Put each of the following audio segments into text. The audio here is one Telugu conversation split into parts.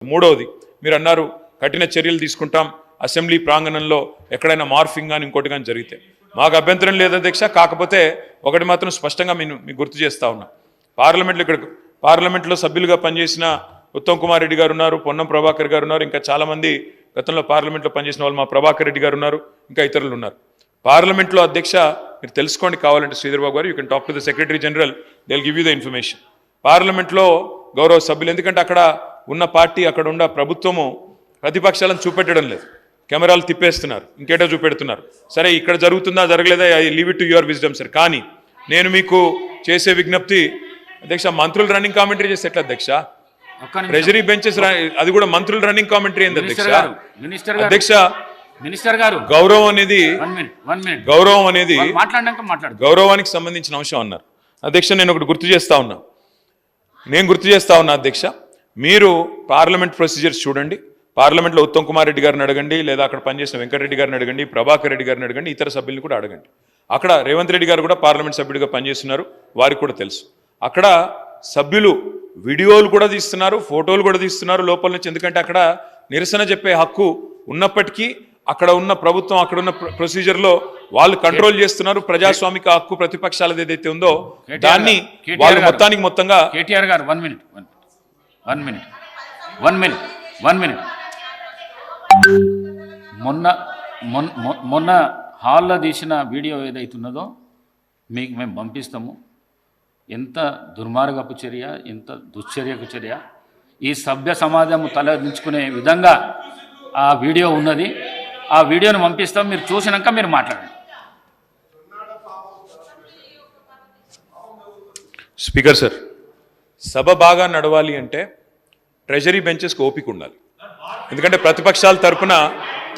మూడవది మీరు అన్నారు కఠిన చర్యలు తీసుకుంటాం అసెంబ్లీ ప్రాంగణంలో ఎక్కడైనా మార్ఫింగ్ కానీ ఇంకోటి కానీ జరిగితే మాకు అభ్యంతరం లేదు అధ్యక్ష. కాకపోతే ఒకటి మాత్రం స్పష్టంగా మీకు గుర్తు చేస్తా ఉన్నా, పార్లమెంట్లో సభ్యులుగా పనిచేసిన ఉత్తమ్ కుమార్ రెడ్డి గారు ఉన్నారు, పొన్నం ప్రభాకర్ గారు ఉన్నారు, ఇంకా చాలామంది గతంలో పార్లమెంట్లో పనిచేసిన వాళ్ళు మా ప్రభాకర్ రెడ్డి గారు ఉన్నారు, ఇంకా ఇతరులు ఉన్నారు. పార్లమెంట్లో అధ్యక్ష మీరు తెలుసుకోండి కావాలంటే శ్రీధర్ బాబు గారు, you can talk to the secretary general, they will give you the information. పార్లమెంట్లో గౌరవ సభ్యులు, ఎందుకంటే అక్కడ ఉన్న పార్టీ అక్కడ ఉన్న ప్రభుత్వము ప్రతిపక్షాలను చూపెట్టడం లేదు, కెమెరాలు తిప్పేస్తున్నారు, ఇంకేటో చూపెడుతున్నారు. సరే ఇక్కడ జరుగుతుందా జరగలేదా, I leave it to your wisdom sir. కానీ నేను మీకు చేసే విజ్ఞప్తి అధ్యక్ష, మంత్రులు రన్నింగ్ కామెంటరీ చేస్తే ఎట్లా అధ్యక్ష? ట్రెజరీ బెంచెస్ అది కూడా మంత్రులు రన్నింగ్ కామెంటరీ ఏంది అధ్యక్ష? అధ్యక్ష మినిస్టర్ గారు గౌరవం అనేది గౌరవానికి సంబంధించిన అంశం అన్నారు అధ్యక్ష. నేను ఒకటి గుర్తు చేస్తా ఉన్నా అధ్యక్ష, మీరు పార్లమెంట్ ప్రొసీజర్స్ చూడండి. పార్లమెంట్లో ఉత్తమ్ కుమార్ రెడ్డి గారిని అడగండి, లేదా అక్కడ పనిచేసిన వెంకటరెడ్డి గారిని అడగండి, ప్రభాకర్ రెడ్డి గారిని అడగండి, ఇతర సభ్యులను కూడా అడగండి. అక్కడ రేవంత్ రెడ్డి గారు కూడా పార్లమెంట్ సభ్యుడిగా పనిచేస్తున్నారు, వారికి కూడా తెలుసు. అక్కడ సభ్యులు వీడియోలు కూడా తీస్తున్నారు, ఫోటోలు కూడా తీస్తున్నారు లోపల నుంచి. ఎందుకంటే అక్కడ నిరసన చెప్పే హక్కు ఉన్నప్పటికీ అక్కడ ఉన్న ప్రభుత్వం అక్కడ ఉన్న ప్రొసీజర్లో వాళ్ళు కంట్రోల్ చేస్తున్నారు. ప్రజాస్వామిక హక్కు ప్రతిపక్షాలది ఏదైతే ఉందో దాన్ని వాళ్ళు మొత్తంగా. కేటీఆర్ గారు 1 మినిట్. మొన్న హాల్లో తీసిన వీడియో ఏదైతున్నదో మీకు మేము పంపిస్తాము. ఎంత దుర్మార్గపు చర్య, ఎంత దుశ్చర్యకు చర్య, ఈ సభ్య సమాజం తలదించుకునే విధంగా ఆ వీడియో ఉన్నది. ఆ వీడియోను పంపిస్తాం, మీరు చూసినాక మీరు మాట్లాడండి. స్పీకర్ సార్, సభ బాగా నడవాలి అంటే ట్రెజరీ బెంచెస్కి ఓపిక ఉండాలి. ఎందుకంటే ప్రతిపక్షాల తరఫున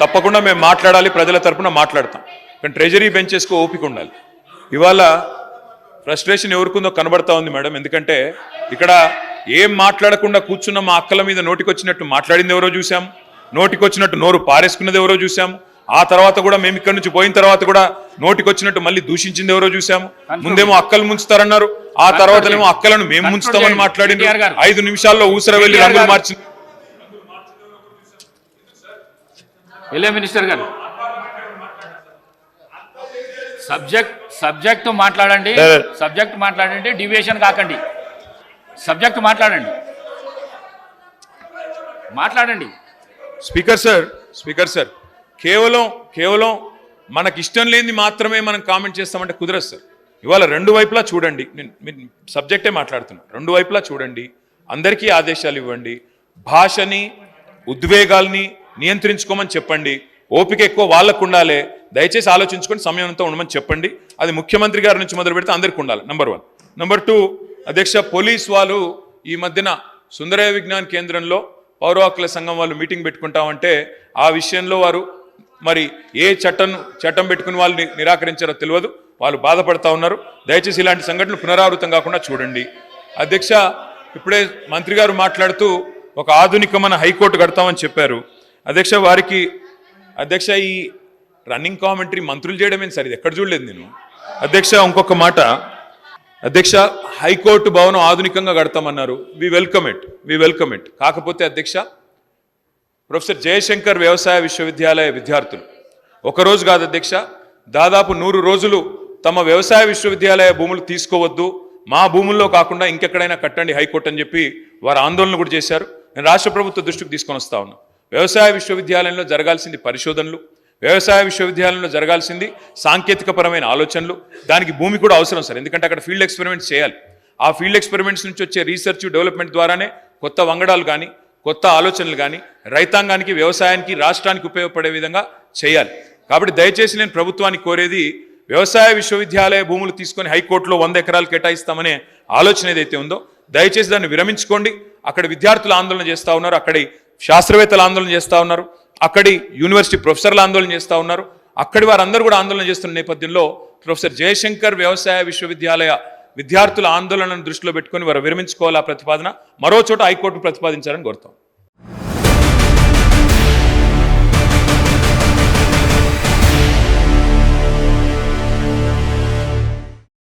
తప్పకుండా మేము మాట్లాడాలి, ప్రజల తరఫున మాట్లాడతాం, కానీ ట్రెజరీ బెంచెస్కి ఓపిక ఉండాలి. ఇవాళ ఫ్రస్ట్రేషన్ ఎవరికుందో కనబడతా ఉంది మేడం. ఎందుకంటే ఇక్కడ ఏం మాట్లాడకుండా కూర్చున్న మా అక్కల మీద నోటికొచ్చినట్టు మాట్లాడింది ఎవరో చూసాం, నోటికొచ్చినట్టు నోరు పారేసుకున్నది ఎవరో చూసాము. ఆ తర్వాత కూడా మేము ఇక్కడ నుంచి పోయిన తర్వాత కూడా నోటికొచ్చినట్టు మళ్ళీ దూషించింది ఎవరో చూసాము. ముందేమో అక్కలు ముంచుతారన్నారు, ఆ తర్వాతనేమో అక్కలను మేము ముంచుతామని మాట్లాడింది. 5 నిమిషాల్లో ఊసర వెళ్ళి రంగులు మార్చింది. మినిస్టర్ గారు సబ్జెక్ట్ మాట్లాడండి, డివియేషన్ కాకండి. సబ్జెక్ట్ మాట్లాడండి. స్పీకర్ సార్, కేవలం మనకి ఇష్టం లేనిది మాత్రమే మనం కామెంట్ చేస్తామంటే కుదరదు సార్. ఇవాళ 2 వైపులా చూడండి, నేను సబ్జెక్టే మాట్లాడుతున్నా. 2 వైపులా చూడండి, అందరికీ ఆదేశాలు ఇవ్వండి, భాషని ఉద్వేగాల్ని నియంత్రించుకోమని చెప్పండి. ఓపిక ఎక్కువ వాళ్ళకు ఉండాలి, దయచేసి ఆలోచించుకొని సమయంతో ఉండమని చెప్పండి. అది ముఖ్యమంత్రి గారి నుంచి మొదలు పెడితే అందరికీ ఉండాలి. నంబర్ 1. నంబర్ 2 అధ్యక్ష, పోలీస్ వాళ్ళు ఈ మధ్యన సుందరయ్య విజ్ఞాన కేంద్రంలో పౌర హక్కుల సంఘం వాళ్ళు మీటింగ్ పెట్టుకుంటామంటే ఆ విషయంలో వారు మరి ఏ చట్టం పెట్టుకుని వాళ్ళు నిరాకరించారో తెలియదు, వాళ్ళు బాధపడతా ఉన్నారు. దయచేసి ఇలాంటి సంఘటనలు పునరావృతం కాకుండా చూడండి. అధ్యక్ష, ఇప్పుడే మంత్రి గారు మాట్లాడుతూ ఒక ఆధునికమైన హైకోర్టు కడతామని చెప్పారు. అధ్యక్ష, అధ్యక్ష ఈ రన్నింగ్ కామెంటరీ మంత్రులు చేయడమేంటి సార్? ఇది ఎక్కడ చూడలేదు నేను. అధ్యక్ష, ఇంకొక మాట అధ్యక్ష, హైకోర్టు భవనం ఆధునికంగా కడతామన్నారు, వి వెల్కమ్ ఇట్. కాకపోతే అధ్యక్ష, ప్రొఫెసర్ జయశంకర్ వ్యవసాయ విశ్వవిద్యాలయ విద్యార్థులు ఒకరోజు కాదు అధ్యక్ష, దాదాపు 100 రోజులు తమ వ్యవసాయ విశ్వవిద్యాలయ భూములు తీసుకోవద్దు, మా భూముల్లో కాకుండా ఇంకెక్కడైనా కట్టండి హైకోర్టు అని చెప్పి వారు ఆందోళన కూడా చేశారు. నేను రాష్ట్ర ప్రభుత్వ దృష్టికి తీసుకొని వస్తా ఉన్నా. వ్యవసాయ విశ్వవిద్యాలయంలో జరగాల్సింది పరిశోధనలు, వ్యవసాయ విశ్వవిద్యాలయంలో జరగాల్సింది సాంకేతికపరమైన ఆలోచనలు. దానికి భూమి కూడా అవసరం సార్, ఎందుకంటే అక్కడ ఫీల్డ్ ఎక్స్పెరిమెంట్స్ చేయాలి. ఆ ఫీల్డ్ ఎక్స్పెరిమెంట్స్ నుంచి వచ్చే రీసెర్చ్ డెవలప్మెంట్ ద్వారానే కొత్త వంగడాలు కానీ కొత్త ఆలోచనలు కానీ రైతాంగానికి, వ్యవసాయానికి, రాష్ట్రానికి ఉపయోగపడే విధంగా చేయాలి. కాబట్టి దయచేసి నేను ప్రభుత్వానికి కోరేది, వ్యవసాయ విశ్వవిద్యాలయ భూములు తీసుకొని హైకోర్టులో 100 ఎకరాలు కేటాయిస్తామనే ఆలోచన ఏదైతే ఉందో దయచేసి దాన్ని విరమించుకోండి. అక్కడ విద్యార్థులు ఆందోళన చేస్తూ ఉన్నారు, అక్కడి శాస్త్రవేత్తలు ఆందోళన చేస్తూ ఉన్నారు, అక్కడి యూనివర్సిటీ ప్రొఫెసర్లు ఆందోళన చేస్తూ ఉన్నారు. అక్కడి వారందరూ కూడా ఆందోళన చేస్తున్న నేపథ్యంలో ప్రొఫెసర్ జయశంకర్ వ్యవసాయ విశ్వవిద్యాలయ విద్యార్థుల ఆందోళనను దృష్టిలో పెట్టుకుని వారు విరమించుకోవాలి. ఆ ప్రతిపాదన మరో చోట హైకోర్టు ప్రతిపాదించాలని కోరుతాం.